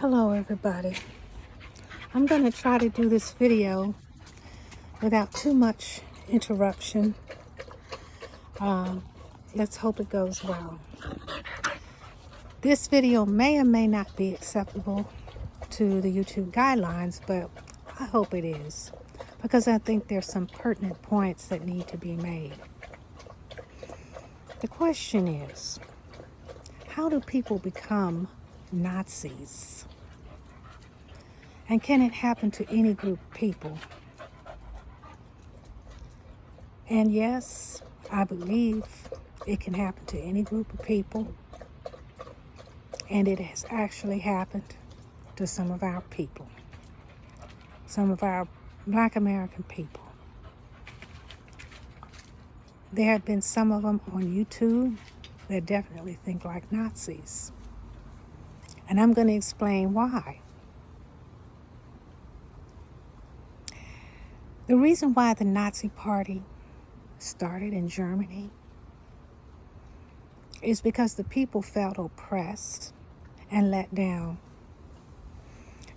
Hello everybody. I'm going to try to do this video without too much interruption. Let's hope it goes well. This video may or may not be acceptable to the YouTube guidelines, but I hope it is, because I think there's some pertinent points that need to be made. The question is, how do people become Nazis? And can it happen to any group of people? And yes, I believe it can happen to any group of people. And it has actually happened to some of our people, some of our Black American people. There have been some of them on YouTube that definitely think like Nazis. And I'm going to explain why. The reason why the Nazi Party started in Germany is because the people felt oppressed and let down.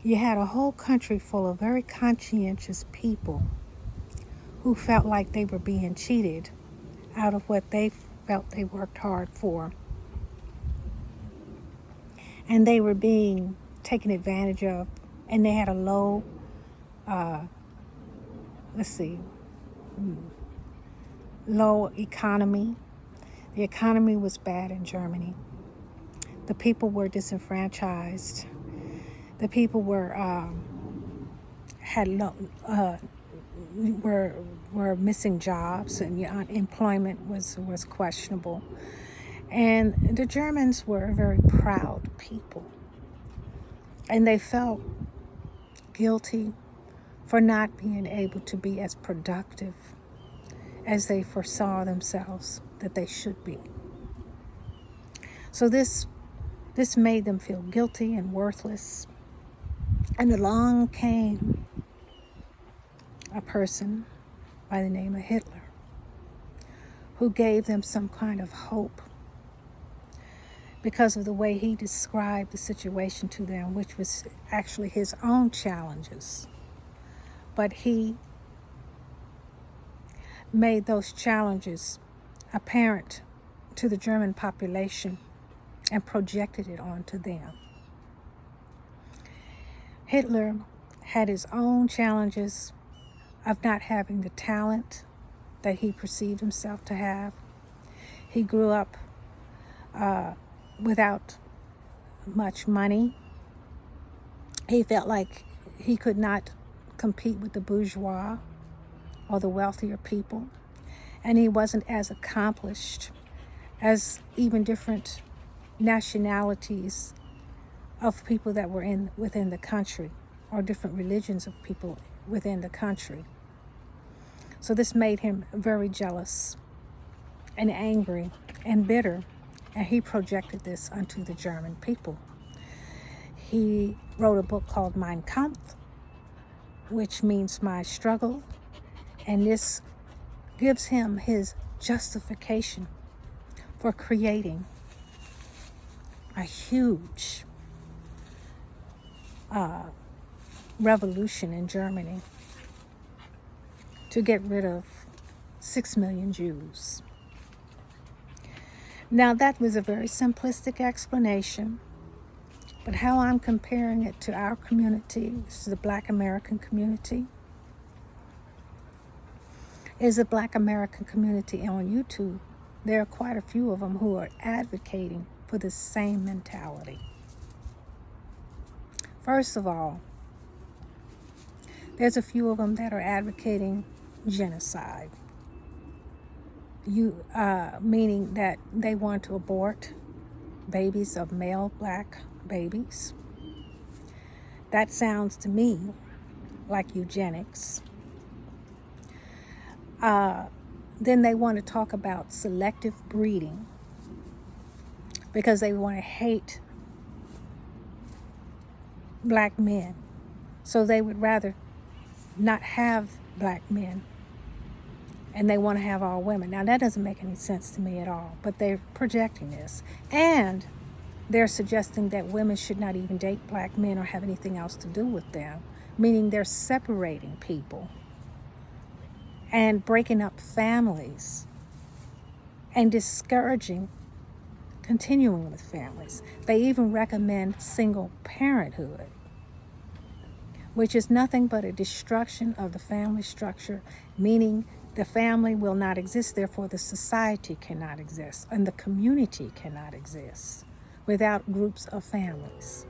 You had a whole country full of very conscientious people who felt like they were being cheated out of what they felt they worked hard for. And they were being taken advantage of, and they had a low economy. The economy was bad in Germany. The people were disenfranchised. The people were missing jobs, and employment was questionable. And the Germans were a very proud people, and they felt guilty for not being able to be as productive as they foresaw themselves that they should be. So this made them feel guilty and worthless. And along came a person by the name of Hitler, who gave them some kind of hope because of the way he described the situation to them, which was actually his own challenges. But he made those challenges apparent to the German population and projected it onto them. Hitler had his own challenges of not having the talent that he perceived himself to have. He grew up without much money. He felt like he could not compete with the bourgeois or the wealthier people, and he wasn't as accomplished as even different nationalities of people that were within the country, or different religions of people within the country. So this made him very jealous and angry and bitter, and he projected this onto the German people. He wrote a book called Mein Kampf, which means my struggle, and this gives him his justification for creating a huge revolution in Germany to get rid of 6 million Jews. Now, that was a very simplistic explanation, but how I'm comparing it to our community, this is the Black American community, is the Black American community on YouTube. There are quite a few of them who are advocating for the same mentality. First of all, there's a few of them that are advocating genocide, meaning that they want to abort babies of male Black babies. That sounds to me like eugenics. Then they want to talk about selective breeding because they want to hate Black men. So they would rather not have Black men, and they want to have all women. Now, that doesn't make any sense to me at all, but they're projecting this. And They're suggesting that women should not even date black men or have anything else to do with them, meaning they're separating people and breaking up families and discouraging continuing with families. They even recommend single parenthood, which is nothing but a destruction of the family structure, meaning the family will not exist, therefore the society cannot exist, and the community cannot exist without groups of families.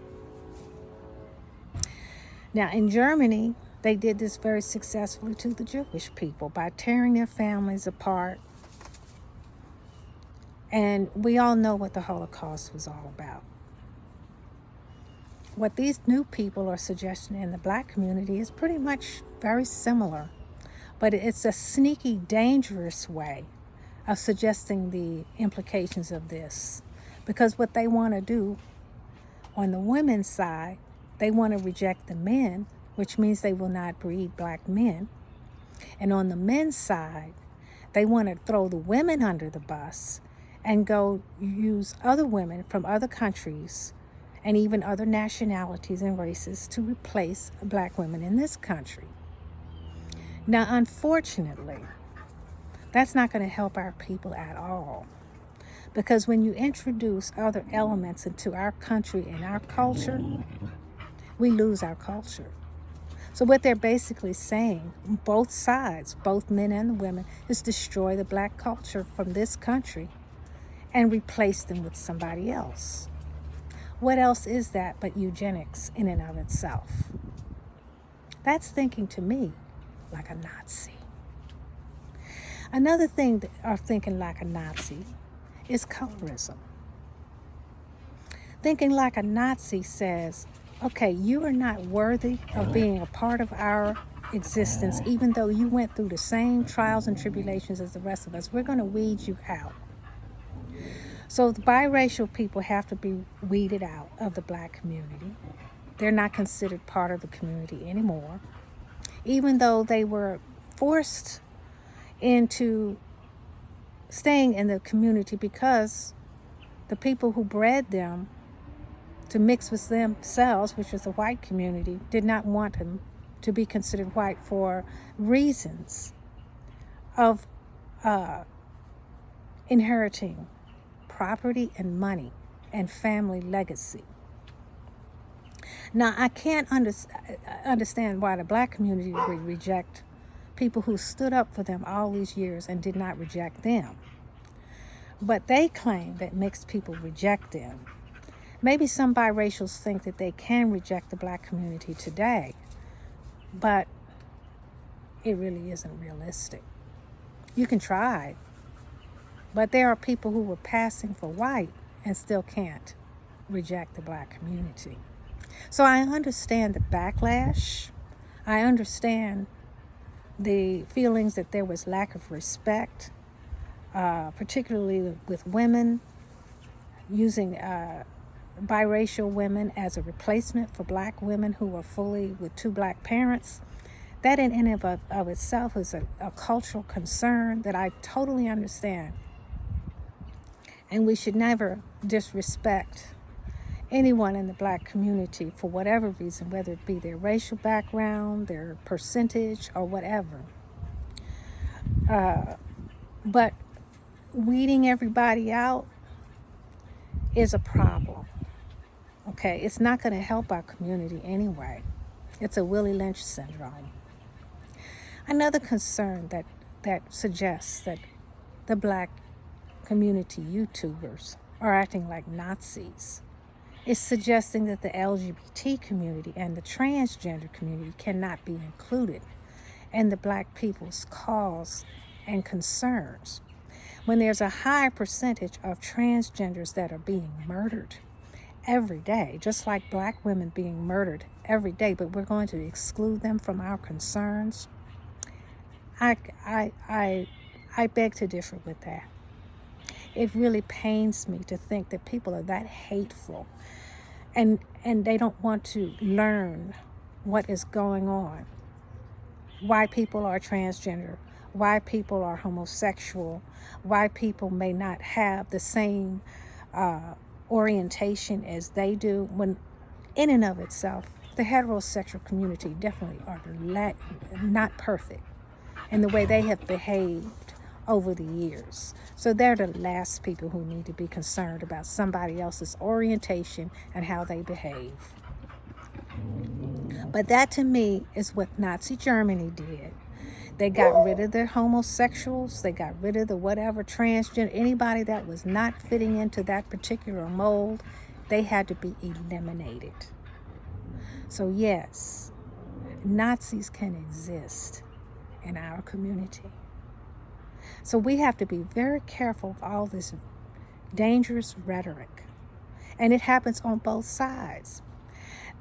Now, in Germany, they did this very successfully to the Jewish people by tearing their families apart. And we all know what the Holocaust was all about. What these new people are suggesting in the black community is pretty much very similar, but it's a sneaky, dangerous way of suggesting the implications of this. Because what they want to do on the women's side, they want to reject the men, which means they will not breed black men. And on the men's side, they want to throw the women under the bus and go use other women from other countries and even other nationalities and races to replace black women in this country. Now, unfortunately, that's not going to help our people at all. Because when you introduce other elements into our country and our culture, we lose our culture. So what they're basically saying, both sides, both men and the women, is destroy the black culture from this country and replace them with somebody else. What else is that but eugenics in and of itself? That's thinking to me like a Nazi. Another thing that are thinking like a Nazi is colorism. Thinking like a Nazi says, okay, you are not worthy of being a part of our existence, even though you went through the same trials and tribulations as the rest of us. We're going to weed you out. So the biracial people have to be weeded out of the black community. They're not considered part of the community anymore, even though they were forced into staying in the community because the people who bred them to mix with themselves, which was the white community, did not want them to be considered white for reasons of inheriting property and money and family legacy. Now, I can't understand why the black community would reject people who stood up for them all these years and did not reject them. But they claim that mixed people reject them. Maybe some biracials think that they can reject the black community today, but it really isn't realistic. You can try, but there are people who were passing for white and still can't reject the black community. So I understand the backlash. I understand the feelings that there was lack of respect, particularly with women, using biracial women as a replacement for black women who were fully with two black parents. That in and of itself is a cultural concern that I totally understand. And we should never disrespect anyone in the black community for whatever reason, whether it be their racial background, their percentage, or whatever. But weeding everybody out is a problem. Okay, it's not going to help our community anyway. It's a Willie Lynch syndrome. Another concern that suggests that the black community YouTubers are acting like Nazis is suggesting that the LGBT community and the transgender community cannot be included in the black people's cause and concerns. When there's a high percentage of transgenders that are being murdered every day, just like black women being murdered every day, but we're going to exclude them from our concerns, I beg to differ with that. It really pains me to think that people are that hateful and they don't want to learn what is going on, why people are transgender, why people are homosexual, why people may not have the same orientation as they do, when in and of itself, the heterosexual community definitely are not perfect in the way they have behaved over the years. So they're the last people who need to be concerned about somebody else's orientation and how they behave. But that to me is what Nazi Germany did. They got rid of their homosexuals. They got rid of the whatever transgender, anybody that was not fitting into that particular mold, they had to be eliminated. So yes, Nazis can exist in our community. So we have to be very careful of all this dangerous rhetoric. And it happens on both sides.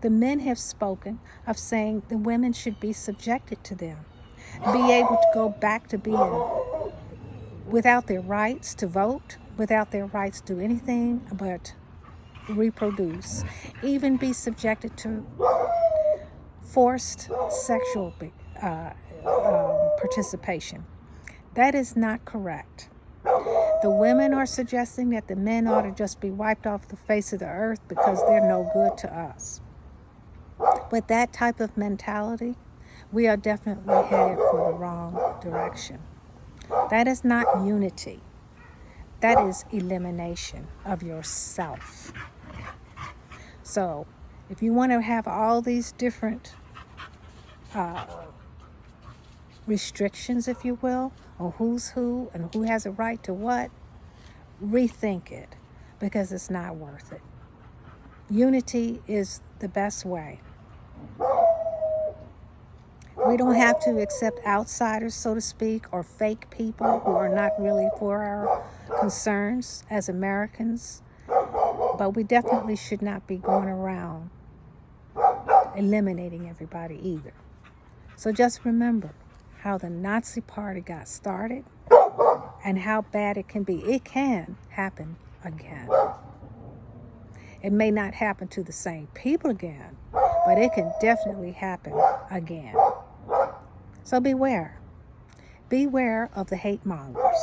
The men have spoken of saying the women should be subjected to them, be able to go back to being without their rights to vote, without their rights to do anything but reproduce, even be subjected to forced sexual participation. That is not correct. The women are suggesting that the men ought to just be wiped off the face of the earth because they're no good to us. With that type of mentality, we are definitely headed for the wrong direction. That is not unity. That is elimination of yourself. So, if you want to have all these different restrictions, if you will, on who's who and who has a right to what, rethink it, because it's not worth it. Unity is the best way. We don't have to accept outsiders, so to speak, or fake people who are not really for our concerns as Americans. But we definitely should not be going around eliminating everybody either. So just remember how the Nazi Party got started and how bad it can be. It can happen again. It may not happen to the same people again, but it can definitely happen again. So beware. Beware of the hate mongers.